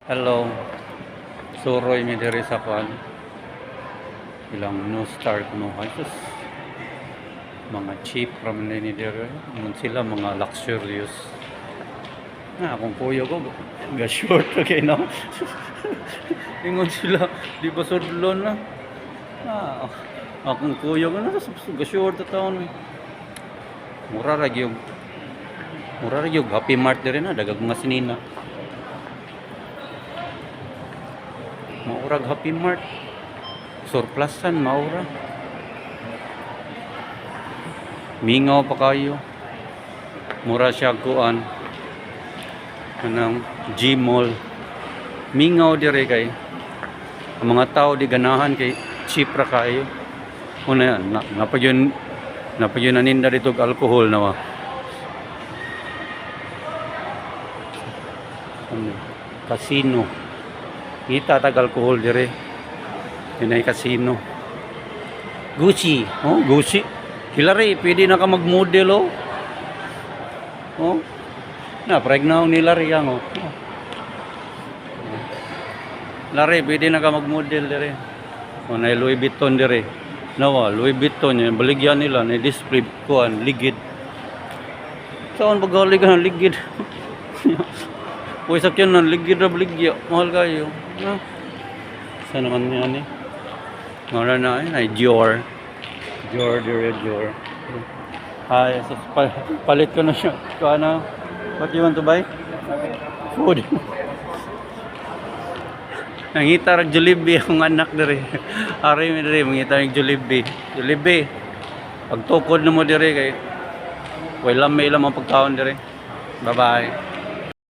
Hello. Suroy mi diri sa kwan. Ilang no star kuno sus. Mga cheap ramen ni diri. Mun sila mga luxurious. Na akong kuya ko ga short kay no. Ingon sila di ba sudlon na. Ah, akong kuya ko na ga short ta taon. Mura ra gyud. Mura ra gyud Happy Mart diri na dagag mga sinina. Maurag Happy Mart. Surplusan maura. Mingaw pa kayo. Mura siya kuan. Anang G-Mall. Mingaw dire kay ang mga tao di ganahan kay cheap ra kayo. Una napagyon naninda dito og alcohol na wa. Casino. Kita tag alcohol dire. Yun ay casino. Gucci. Oh, Gucci. Hilary, pwede na ka mag-model oh. Oh. Na, pregnaw ni Larry yan oh. Larry, pwede na ka mag-model dire. Oh, na Louis Vuitton dire. Nawa, Louis Vuitton yan. Baligyan nila. Na-display kuhan, ligid. Saan pag-alig ka ng ligid? Uy, sakyan na, ligid na baligya. Mahal kayo. Ah. Saan naman yan eh? Mara na eh, ay Dior. Dior. Ay, so, palit ko na siya. Ano? What you want to buy? Food. Nangita rag Jollibee akong anak dere. Ari mi dere mangita ng Jollibee. Jollibee. Pagtukod na mo dere kay wala may ilang ang pagkaon dere. Bye-bye.